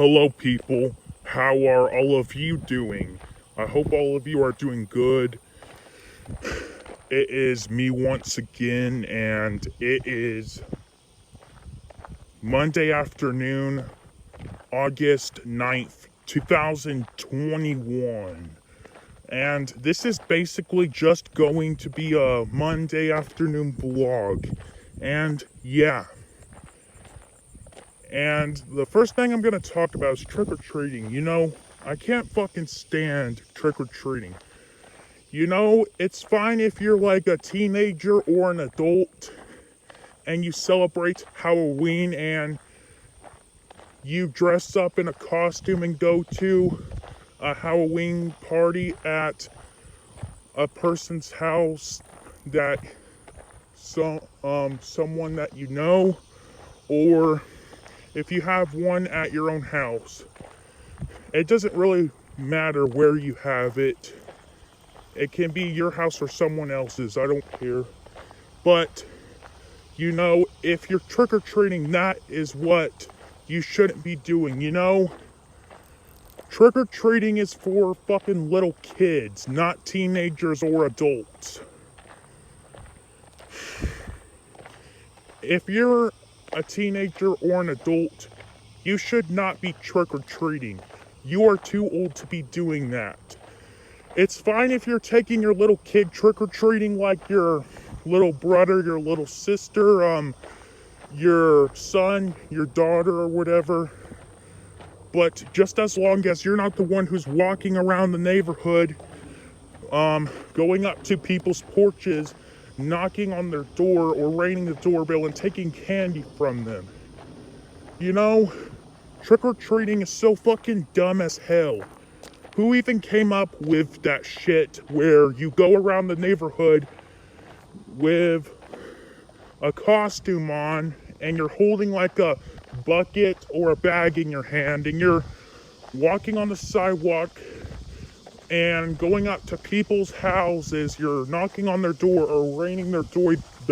Hello, people. How are all of you doing? I hope all of you are doing good. It is me once again, and it is Monday afternoon, August 9th, 2021. And this is basically just going to be a Monday afternoon vlog. And yeah. And the first thing I'm going to talk about is trick-or-treating. I can't fucking stand trick-or-treating. It's fine if you're like a teenager or an adult and you celebrate Halloween and you dress up in a costume and go to a Halloween party at a person's house that someone that you know, or if you have one at your own house. It doesn't really matter where you have it. It can be your house or someone else's, I don't care. But, if you're trick-or-treating, that is what you shouldn't be doing, Trick-or-treating is for fucking little kids, not teenagers or adults. If you're a teenager or an adult, you should not be trick-or-treating. You are too old to be doing that. It's fine if you're taking your little kid trick-or-treating, like your little brother, your little sister, your son, your daughter, or whatever. But just as long as you're not the one who's walking around the neighborhood, going up to people's porches, knocking on their door or ringing the doorbell and taking candy from them. Trick-or-treating is so fucking dumb as hell. Who even came up with that shit where you go around the neighborhood with a costume on and you're holding like a bucket or a bag in your hand and you're walking on the sidewalk and going up to people's houses, you're knocking on their door or ringing their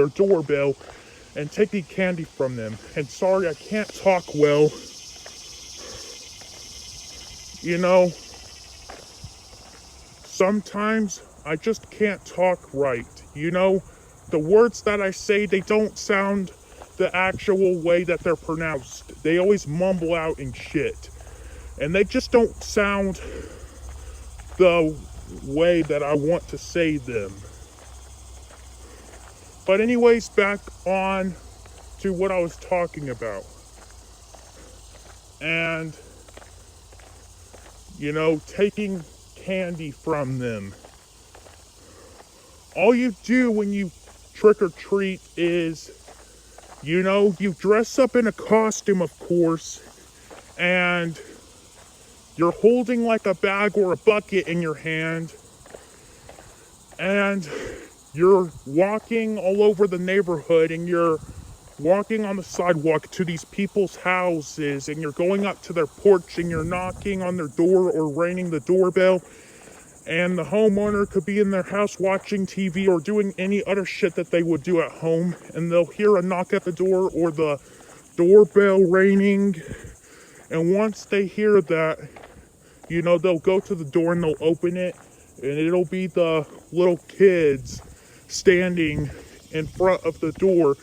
doorbell and taking candy from them. And sorry, I can't talk well. Sometimes I just can't talk right. The words that I say, they don't sound the actual way that they're pronounced. They always mumble out and shit. And they just don't sound the way that I want to say them. But anyways, back on to what I was talking about. And, taking candy from them. All you do when you trick or treat is, you dress up in a costume, of course, and you're holding like a bag or a bucket in your hand, and you're walking all over the neighborhood, and you're walking on the sidewalk to these people's houses, and you're going up to their porch and you're knocking on their door or ringing the doorbell, and the homeowner could be in their house watching TV or doing any other shit that they would do at home, and they'll hear a knock at the door or the doorbell ringing, and once they hear that, they'll go to the door and they'll open it, and it'll be the little kids standing in front of the door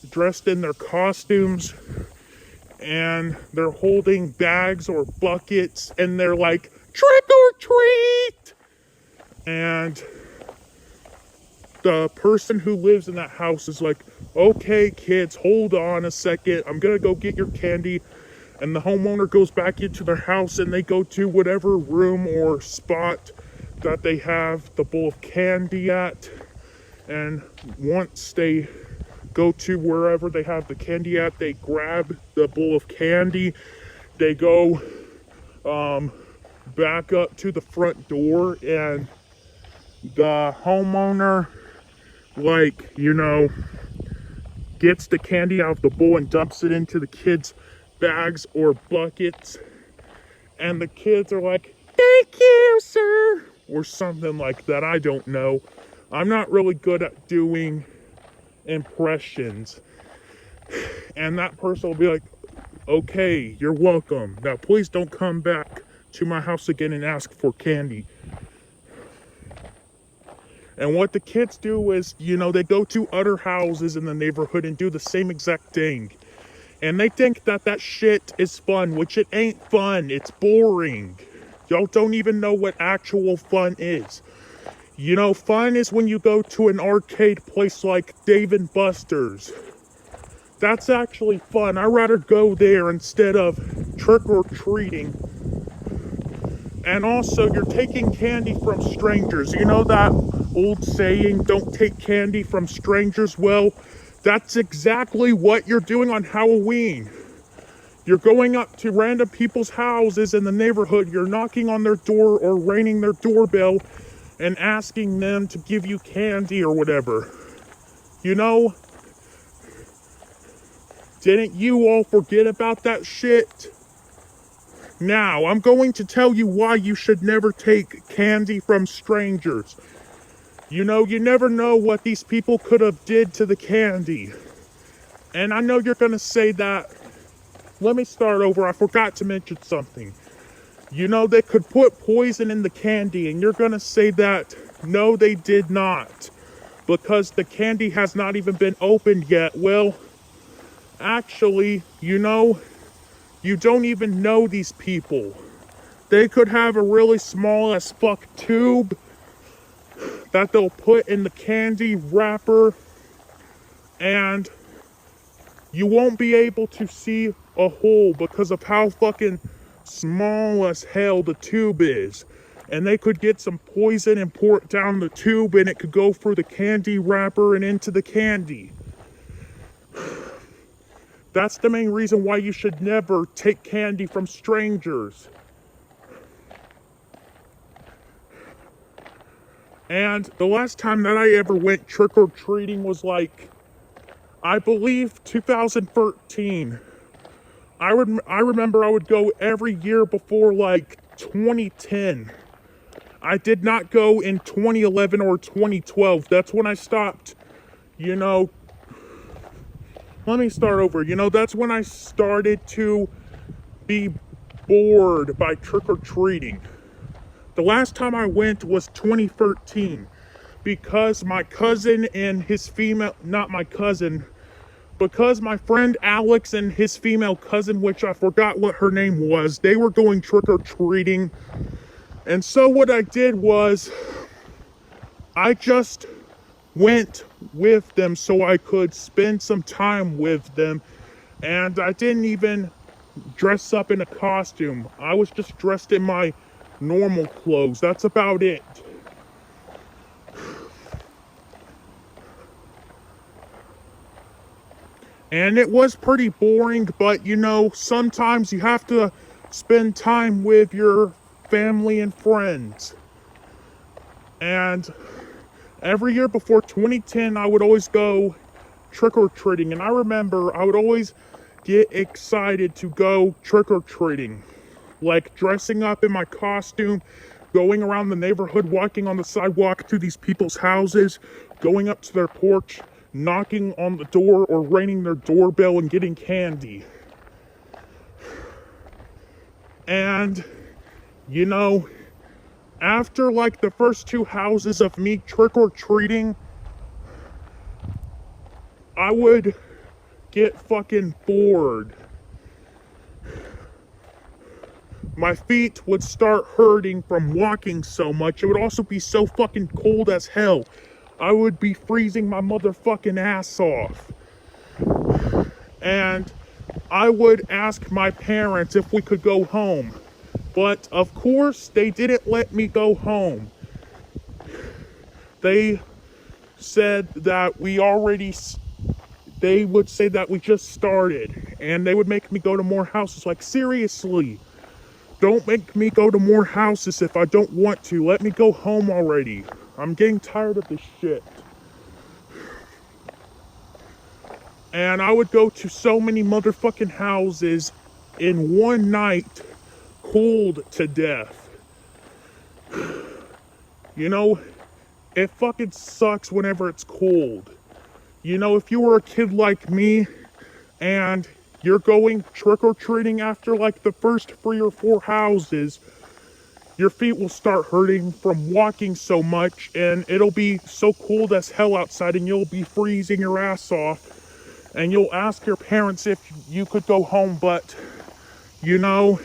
dressed in their costumes, and they're holding bags or buckets, and they're like, trick or treat! And the person who lives in that house is like, okay, kids, hold on a second, I'm gonna go get your candy. And the homeowner goes back into their house and they go to whatever room or spot that they have the bowl of candy at. And once they go to wherever they have the candy at, they grab the bowl of candy, they go back up to the front door, and the homeowner gets the candy out of the bowl and dumps it into the kids' bags or buckets, and the kids are like, thank you, sir, or something like that. I don't know. I'm not really good at doing impressions. And that person will be like, Okay, you're welcome. Now please don't come back to my house again and ask for candy. And what the kids do is, they go to other houses in the neighborhood and do the same exact thing. And they think that that shit is fun, which it ain't fun. It's boring. Y'all don't even know what actual fun is. Fun is when you go to an arcade place like Dave and Buster's. That's actually fun. I'd rather go there instead of trick-or-treating. And also, you're taking candy from strangers. You know that old saying, don't take candy from strangers? Well, that's exactly what you're doing on Halloween. You're going up to random people's houses in the neighborhood. You're knocking on their door or ringing their doorbell and asking them to give you candy or whatever. Didn't you all forget about that shit? Now, I'm going to tell you why you should never take candy from strangers. You never know what these people could have did to the candy. And I know you're gonna say that. Let me start over. I forgot to mention something. They could put poison in the candy, and you're gonna say that no, they did not, because the candy has not even been opened yet. Well, actually, you don't even know these people. They could have a really small as fuck tube that they'll put in the candy wrapper, and you won't be able to see a hole because of how fucking small as hell the tube is. And they could get some poison and pour it down the tube, and it could go through the candy wrapper and into the candy. That's the main reason why you should never take candy from strangers. And the last time that I ever went trick-or-treating was I believe 2013. I remember I would go every year before 2010. I did not go in 2011 or 2012. That's when I stopped, let me start over. That's when I started to be bored by trick-or-treating. The last time I went was 2013 because my cousin and his not my cousin, because my friend Alex and his female cousin, which I forgot what her name was, they were going trick-or-treating. And so what I did was I just went with them so I could spend some time with them. And I didn't even dress up in a costume. I was just dressed in my normal clothes. That's about it. And it was pretty boring, but sometimes you have to spend time with your family and friends. And every year before 2010, I would always go trick-or-treating. And I remember I would always get excited to go trick-or-treating. Like dressing up in my costume, going around the neighborhood, walking on the sidewalk to these people's houses, going up to their porch, knocking on the door or ringing their doorbell and getting candy. And, after the first two houses of me trick-or-treating, I would get fucking bored. My feet would start hurting from walking so much. It would also be so fucking cold as hell. I would be freezing my motherfucking ass off. And I would ask my parents if we could go home. But of course, they didn't let me go home. They said that they would say that we just started. And they would make me go to more houses. Seriously. Don't make me go to more houses if I don't want to. Let me go home already. I'm getting tired of this shit. And I would go to so many motherfucking houses in one night, cold to death. It fucking sucks whenever it's cold. If you were a kid like me and you're going trick-or-treating after like the first 3 or 4 houses, your feet will start hurting from walking so much, and it'll be so cold as hell outside, and you'll be freezing your ass off, and you'll ask your parents if you could go home, but you know,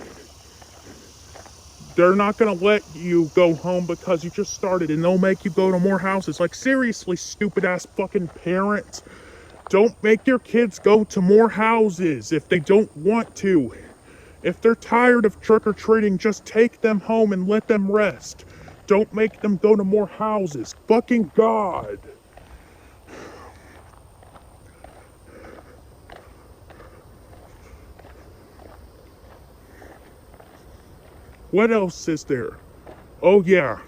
they're not gonna let you go home because you just started, and they'll make you go to more houses. Like, seriously, stupid ass fucking parents, don't make your kids go to more houses if they don't want to. If they're tired of trick-or-treating, just take them home and let them rest. Don't make them go to more houses. Fucking God. What else is there? Oh yeah.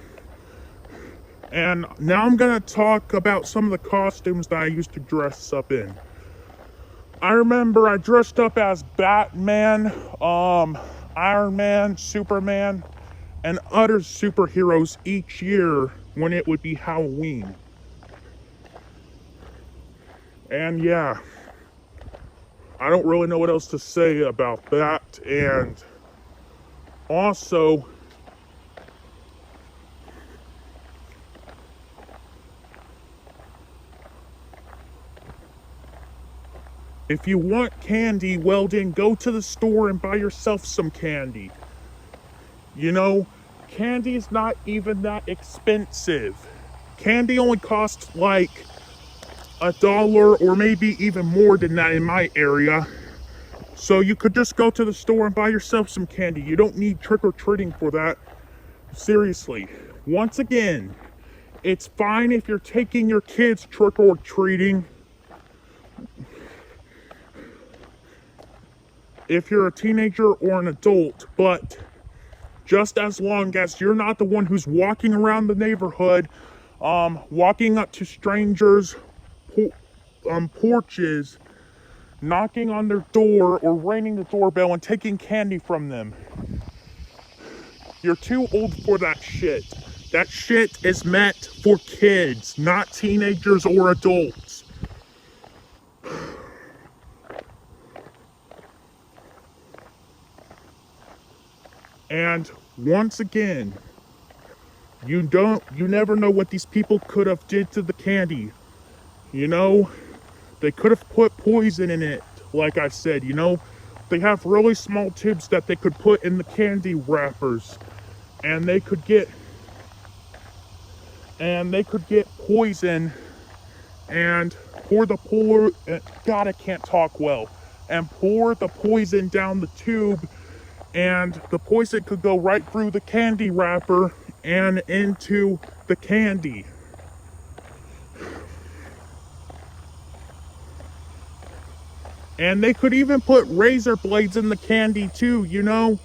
And now I'm gonna talk about some of the costumes that I used to dress up in. I remember I dressed up as Batman, Iron Man, Superman, and other superheroes each year when it would be Halloween. And yeah, I don't really know what else to say about that. And also, if you want candy, well then go to the store and buy yourself some candy. You know, candy is not even that expensive. Candy only costs like $1 or maybe even more than that in my area. So you could just go to the store and buy yourself some candy. You don't need trick-or-treating for that. Seriously. Once again, it's fine if you're taking your kids trick-or-treating. If you're a teenager or an adult, but just as long as you're not the one who's walking around the neighborhood, walking up to strangers' porches, knocking on their door or ringing the doorbell and taking candy from them. You're too old for that shit. That shit is meant for kids, not teenagers or adults. And once again, you never know what these people could have did to the candy. You know, they could have put poison in it, like I said, you know. They have really small tubes that they could put in the candy wrappers, and they could get poison and pour God, I can't talk well. And pour the poison down the tube, and the poison could go right through the candy wrapper and into the candy. And they could even put razor blades in the candy too, you know?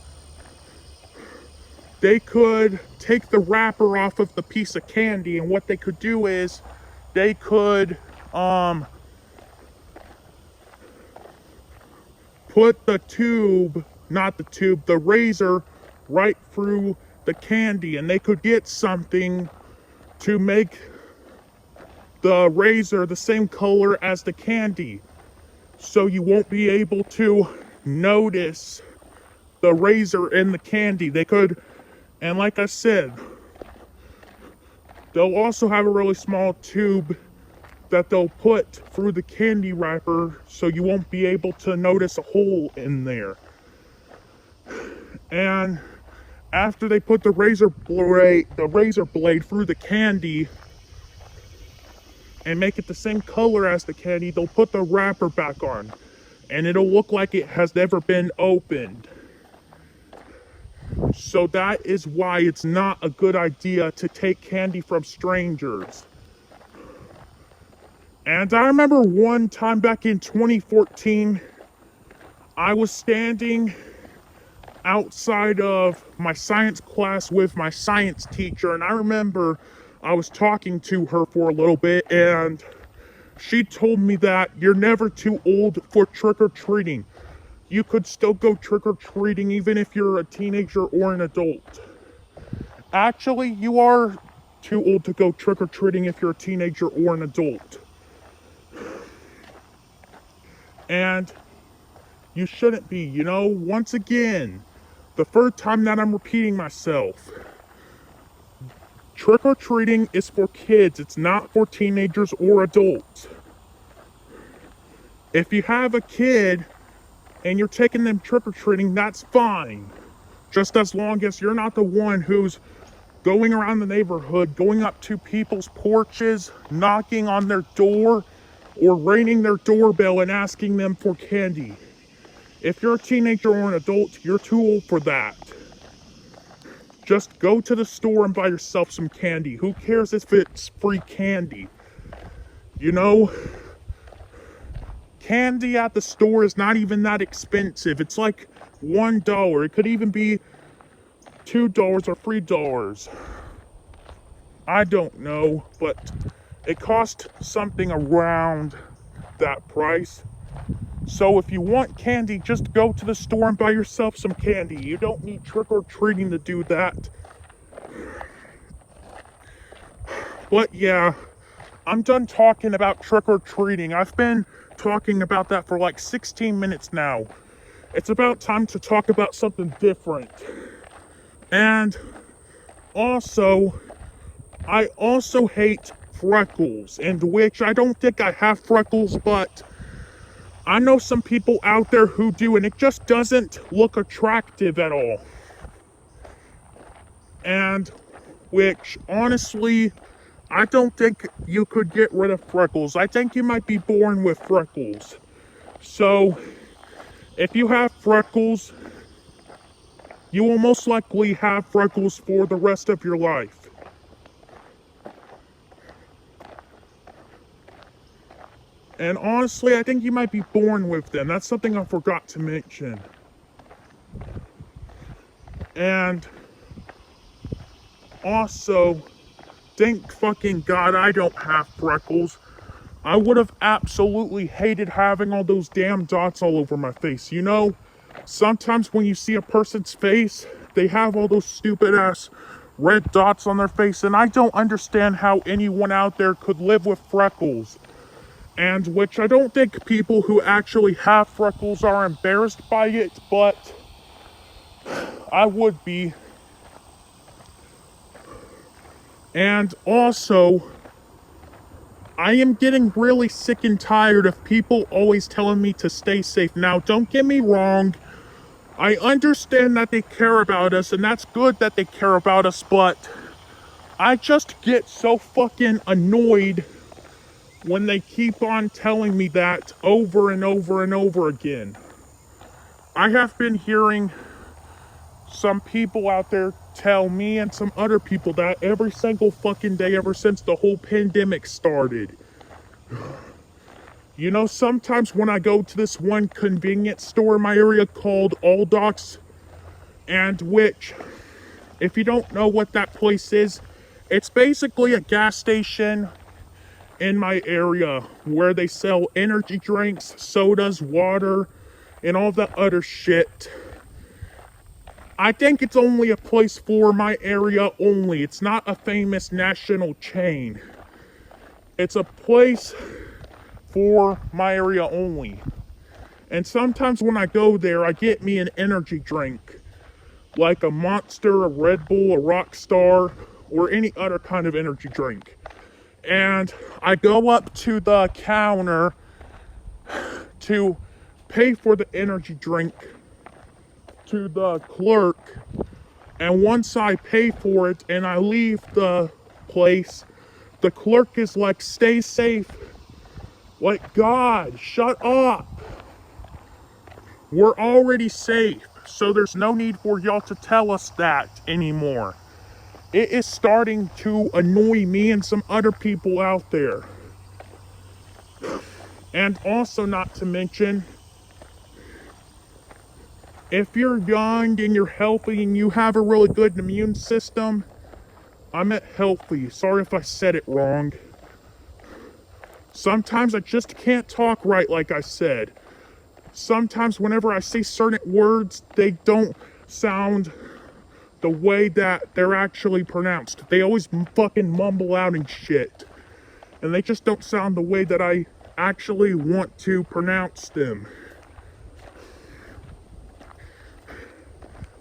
They could take the wrapper off of the piece of candy, and what they could do is they could put the razor right through the candy, and they could get something to make the razor the same color as the candy, so you won't be able to notice the razor in the candy. They could, and like I said, they'll also have a really small tube that they'll put through the candy wrapper so you won't be able to notice a hole in there. And after they put the razor blade through the candy and make it the same color as the candy, they'll put the wrapper back on, and it'll look like it has never been opened. So that is why it's not a good idea to take candy from strangers. And I remember one time back in 2014, I was standing outside of my science class with my science teacher, and I remember I was talking to her for a little bit, and she told me that you're never too old for trick-or-treating. You could still go trick-or-treating even if you're a teenager or an adult. Actually, you are too old to go trick-or-treating if you're a teenager or an adult. And You shouldn't be, you know? Once again, the third time that I'm repeating myself. Trick-or-treating is for kids. It's not for teenagers or adults. If you have a kid and you're taking them trick-or-treating, that's fine. Just as long as you're not the one who's going around the neighborhood, going up to people's porches, knocking on their door, or ringing their doorbell and asking them for candy. If you're a teenager or an adult, you're too old for that. Just go to the store and buy yourself some candy. Who cares if it's free candy? You know, candy at the store is not even that expensive. It's like $1. It could even be $2 or $3. I don't know, but it costs something around that price. So if you want candy, just go to the store and buy yourself some candy. You don't need trick-or-treating to do that. But yeah, I'm done talking about trick-or-treating. I've been talking about that for like 16 minutes now. It's about time to talk about something different. And also, I also hate freckles, and which I don't think I have freckles, but I know some people out there who do, and it just doesn't look attractive at all. And which, honestly, I don't think you could get rid of freckles. I think you might be born with freckles. So, if you have freckles, you will most likely have freckles for the rest of your life. And honestly, I think you might be born with them. That's something I forgot to mention. And also, thank fucking God I don't have freckles. I would have absolutely hated having all those damn dots all over my face. You know, sometimes when you see a person's face, they have all those stupid ass red dots on their face, and I don't understand how anyone out there could live with freckles. And which I don't think people who actually have freckles are embarrassed by it, but I would be. And also, I am getting really sick and tired of people always telling me to stay safe. Now, don't get me wrong. I understand that they care about us, and that's good that they care about us, but I just get so fucking annoyed when they keep on telling me that over and over and over again. I have been hearing some people out there tell me and some other people that every single fucking day ever since the whole pandemic started. You know, sometimes when I go to this one convenience store in my area called All Docs, and which, if you don't know what that place is, it's basically a gas station in my area where they sell energy drinks, sodas, water, and all that other shit. I think it's only a place for my area only. It's not a famous national chain. It's a place for my area only. And sometimes when I go there, I get me an energy drink, like a Monster, a Red Bull, a Rockstar, or any other kind of energy drink. And I go up to the counter to pay for the energy drink to the clerk, and once I pay for it and I leave the place, the clerk is like, stay safe. Like, God, shut up. We're already safe, so there's no need for y'all to tell us that anymore. It is starting to annoy me and some other people out there. And also, not to mention, if you're young and you're healthy and you have a really good immune system, I meant healthy. Sorry if I said it wrong. Sometimes I just can't talk right, like I said. Sometimes whenever I say certain words, they don't sound the way that they're actually pronounced. They always fucking mumble out and shit. And they just don't sound the way that I actually want to pronounce them.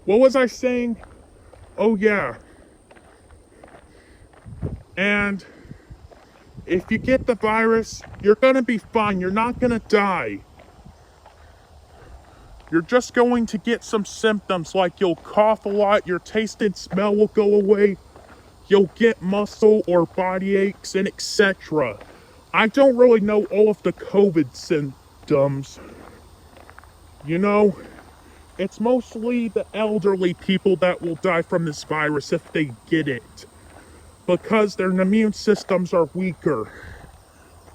What was I saying? Oh yeah. And if you get the virus, you're gonna be fine. You're not gonna die. You're just going to get some symptoms like you'll cough a lot, your taste and smell will go away, you'll get muscle or body aches, and etc. I don't really know all of the COVID symptoms. You know, it's mostly the elderly people that will die from this virus if they get it, because their immune systems are weaker.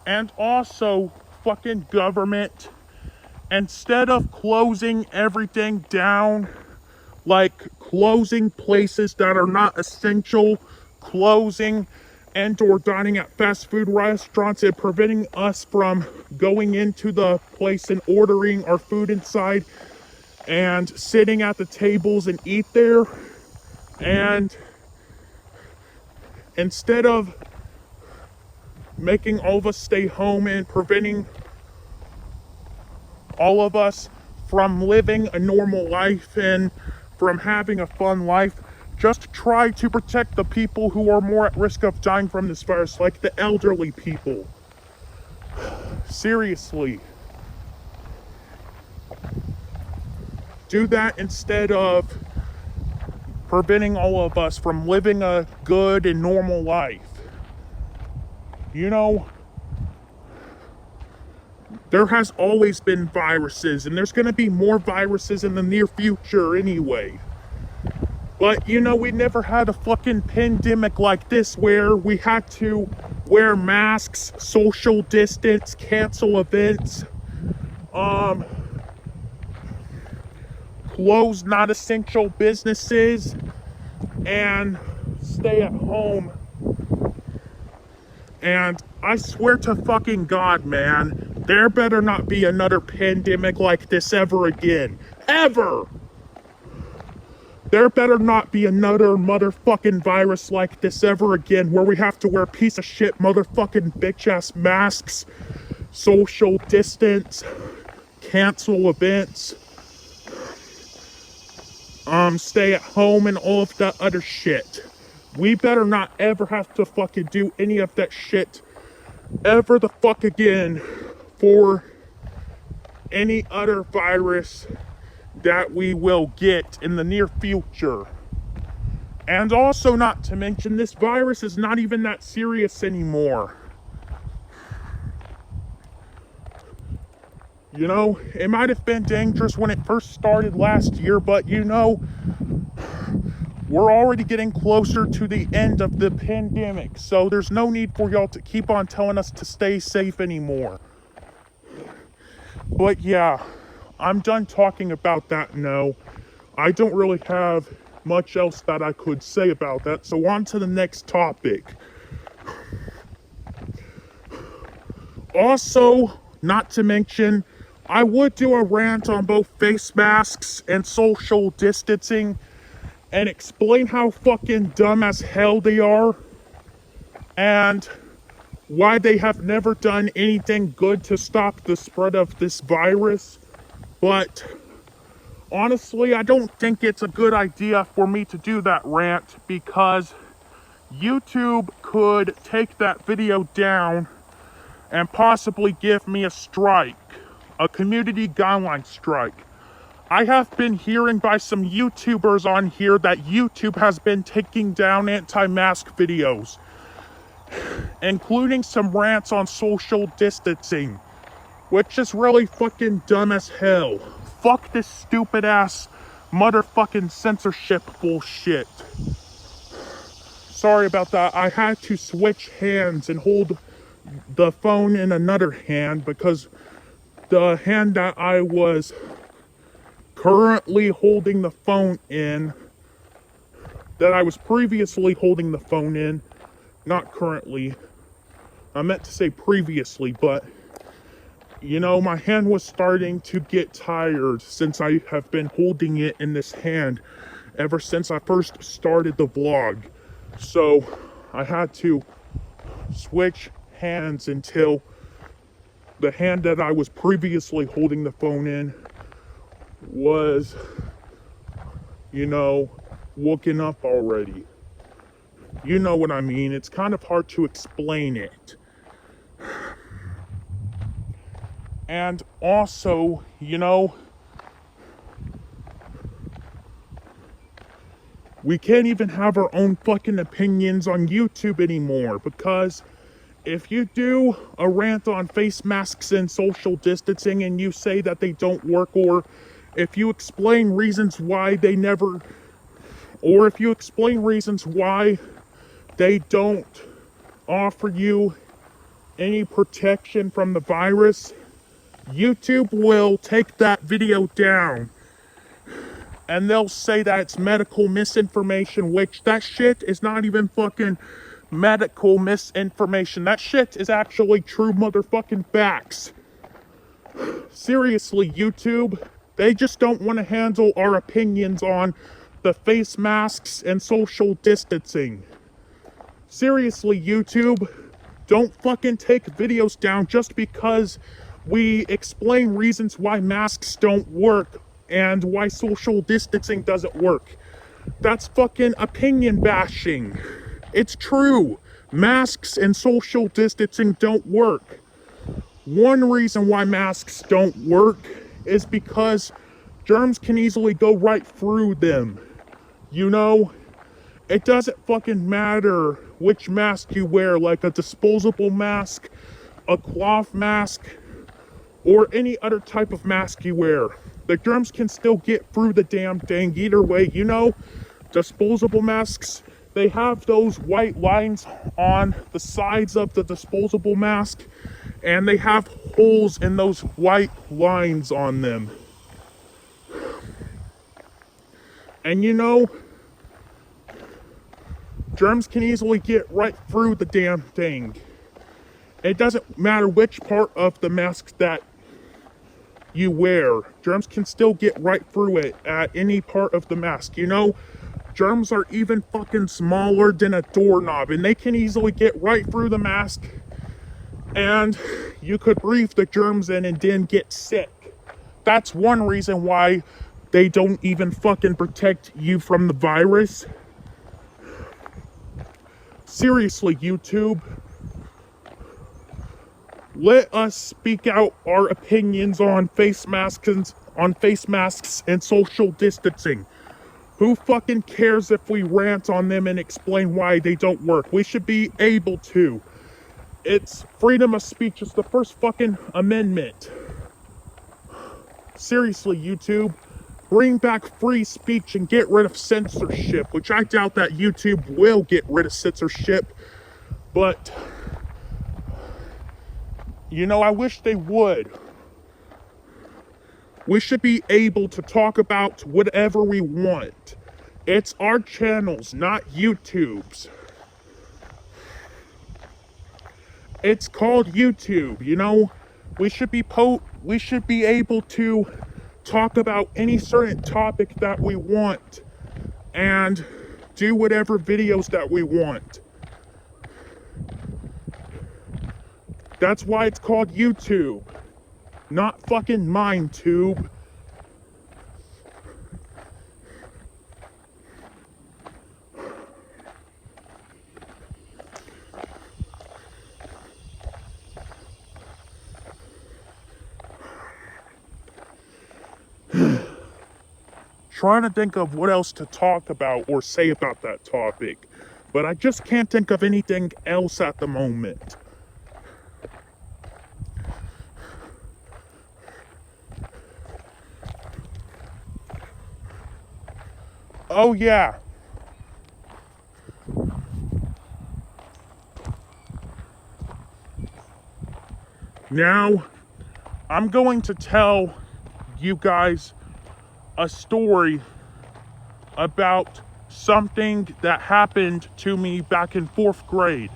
And also, fucking government, instead of closing everything down, like closing places that are not essential, closing and or dining at fast food restaurants and preventing us from going into the place and ordering our food inside and sitting at the tables and eat there. And instead of making all of us stay home and preventing all of us from living a normal life and from having a fun life, just try to protect the people who are more at risk of dying from this virus, like the elderly people. Seriously. Do that instead of preventing all of us from living a good and normal life. You know, there has always been viruses, and there's going to be more viruses in the near future anyway. But, you know, we never had a fucking pandemic like this where we had to wear masks, social distance, cancel events, close not essential businesses, and stay at home. And I swear to fucking God, man, there better not be another pandemic like this ever again. Ever! There better not be another motherfucking virus like this ever again where we have to wear piece of shit motherfucking bitch-ass masks, social distance, cancel events, stay at home and all of that other shit. We better not ever have to fucking do any of that shit ever the fuck again for any other virus that we will get in the near future. And also, not to mention, this virus is not even that serious anymore. You know, it might have been dangerous when it first started last year, but you know, we're already getting closer to the end of the pandemic, so there's no need for y'all to keep on telling us to stay safe anymore. But yeah, I'm done talking about that now. I don't really have much else that I could say about that, so on to the next topic. Also, not to mention, I would do a rant on both face masks and social distancing and explain how fucking dumb as hell they are and why they have never done anything good to stop the spread of this virus. But honestly, I don't think it's a good idea for me to do that rant because YouTube could take that video down and possibly give me a strike, a community guideline strike. I have been hearing by some YouTubers on here that YouTube has been taking down anti-mask videos, including some rants on social distancing, which is really fucking dumb as hell. Fuck this stupid ass motherfucking censorship bullshit. Sorry about that. I had to switch hands and hold the phone in another hand because the hand that I was currently holding the phone in, that I was previously holding the phone in, not currently, I meant to say previously, but you know, my hand was starting to get tired since I have been holding it in this hand ever since I first started the vlog. So I had to switch hands until the hand that I was previously holding the phone in was, woken up already. You know what I mean? It's kind of hard to explain it. And also, we can't even have our own fucking opinions on YouTube anymore, because if you do a rant on face masks and social distancing and you say that they don't work, or if you explain reasons why they never, or if you explain reasons why they don't offer you any protection from the virus, YouTube will take that video down and they'll say that it's medical misinformation, which that shit is not even fucking medical misinformation. That shit is actually true motherfucking facts. Seriously, YouTube, they just don't want to handle our opinions on the face masks and social distancing. Seriously, YouTube, don't fucking take videos down just because we explain reasons why masks don't work and why social distancing doesn't work. That's fucking opinion bashing. It's true. Masks and social distancing don't work. One reason why masks don't work is because germs can easily go right through them. It doesn't fucking matter which mask you wear, like a disposable mask, a cloth mask, or any other type of mask you wear. The germs can still get through the damn thing either way. Disposable masks, they have those white lines on the sides of the disposable mask, and they have holes in those white lines on them. And germs can easily get right through the damn thing. It doesn't matter which part of the mask that you wear. Germs can still get right through it at any part of the mask. Germs are even fucking smaller than a doorknob, and they can easily get right through the mask, and you could breathe the germs in and then get sick. That's one reason why they don't even fucking protect you from the virus. Seriously, YouTube, let us speak out our opinions on face masks and social distancing. Who fucking cares if we rant on them and explain why they don't work? We should be able to. It's freedom of speech. It's the first fucking amendment. Seriously, YouTube, bring back free speech and get rid of censorship, which I doubt that YouTube will get rid of censorship, but I wish they would. We should be able to talk about whatever we want. It's our channels, not YouTube's. It's called YouTube, We should be able to talk about any certain topic that we want and do whatever videos that we want. That's why it's called YouTube, not fucking MindTube. Trying to think of what else to talk about or say about that topic, but I just can't think of anything else at the moment. Oh yeah. Now, I'm going to tell you guys a story about something that happened to me back in 4th grade.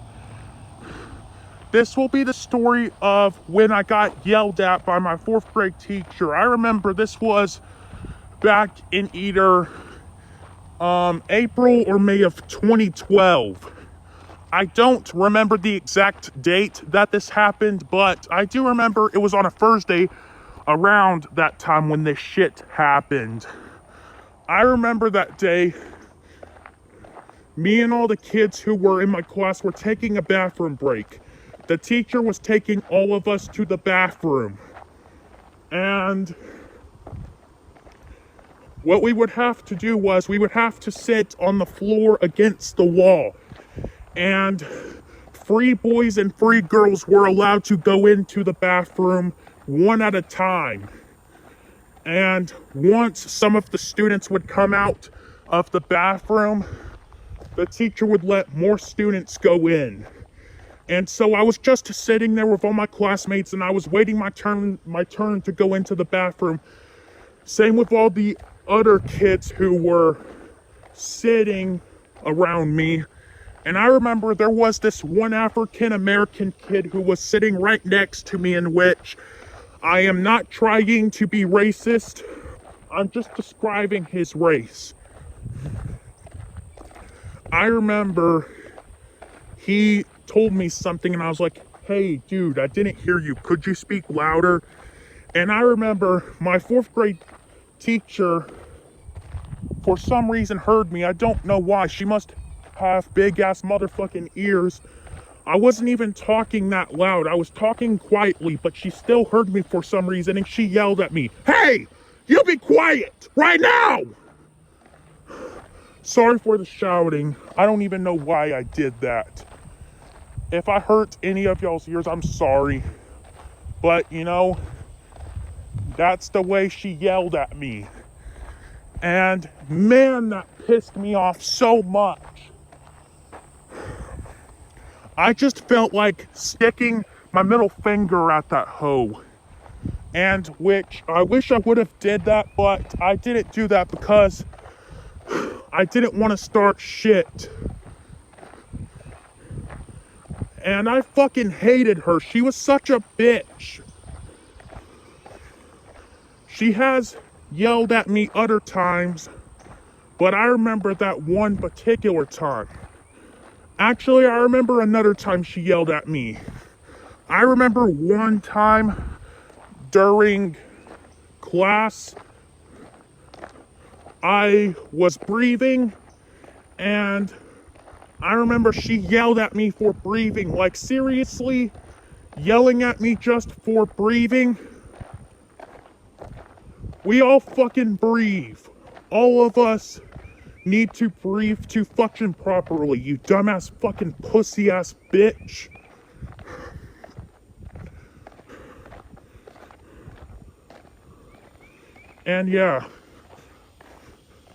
This will be the story of when I got yelled at by my 4th grade teacher. I remember this was back in either April or May of 2012. I don't remember the exact date that this happened, but I do remember it was on a Thursday around that time when this shit happened. I remember that day, me and all the kids who were in my class were taking a bathroom break. The teacher was taking all of us to the bathroom. And what we would have to do was we would have to sit on the floor against the wall. And free boys and free girls were allowed to go into the bathroom one at a time. And once some of the students would come out of the bathroom, the teacher would let more students go in. And so I was just sitting there with all my classmates and I was waiting my turn to go into the bathroom. Same with all the other kids who were sitting around me. And I remember there was this one African American kid who was sitting right next to me, in which I am not trying to be racist. I'm just describing his race. I remember he told me something and I was like, hey dude, I didn't hear you. Could you speak louder? And I remember my 4th grade teacher, for some reason, heard me. I don't know why. She must have big ass motherfucking ears. I wasn't even talking that loud. I was talking quietly, but she still heard me for some reason, and she yelled at me, hey, you be quiet right now. Sorry for the shouting. I don't even know why I did that. If I hurt any of y'all's ears, I'm sorry. But, you know, that's the way she yelled at me. And man, that pissed me off so much. I just felt like sticking my middle finger at that hoe. And which I wish I would have did that, but I didn't do that because I didn't want to start shit. And I fucking hated her. She was such a bitch. She has yelled at me other times, but I remember that one particular time. Actually, I remember another time she yelled at me. I remember one time during class, I was breathing, and I remember she yelled at me for breathing. Like, seriously? Yelling at me just for breathing? We all fucking breathe. All of us need to breathe to function properly, you dumbass fucking pussy ass bitch. And yeah,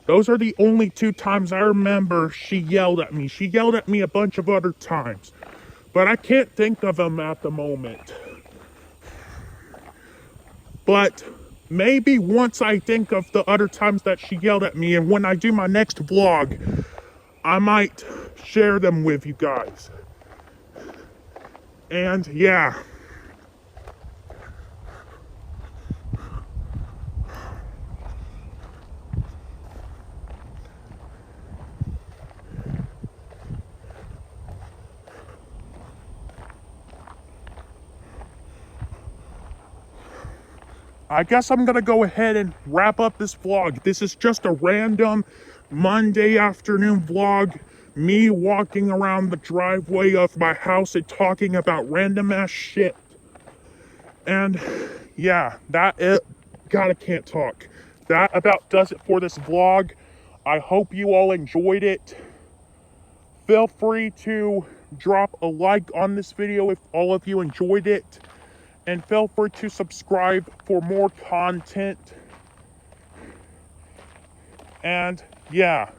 those are the only 2 times I remember she yelled at me. She yelled at me a bunch of other times, but I can't think of them at the moment. But maybe once I think of the other times that she yelled at me, and when I do my next vlog, I might share them with you guys. And yeah. I guess I'm gonna go ahead and wrap up this vlog. This is just a random Monday afternoon vlog. Me walking around the driveway of my house and talking about random ass shit. And yeah, that it. God, I can't talk. That about does it for this vlog. I hope you all enjoyed it. Feel free to drop a like on this video if all of you enjoyed it. And feel free to subscribe for more content. And yeah,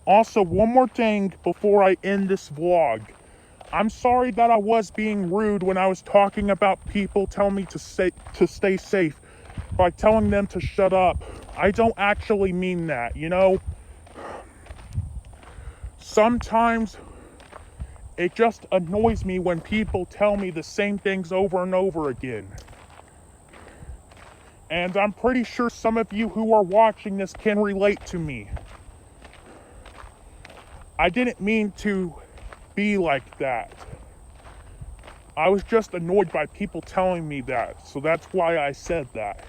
also one more thing before I end this vlog. I'm sorry that I was being rude when I was talking about people telling me to stay safe by telling them to shut up. I don't actually mean that, you know? Sometimes it just annoys me when people tell me the same things over and over again. And I'm pretty sure some of you who are watching this can relate to me. I didn't mean to be like that. I was just annoyed by people telling me that, so that's why I said that.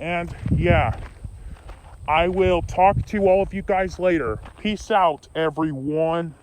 And yeah, I will talk to all of you guys later. Peace out, everyone.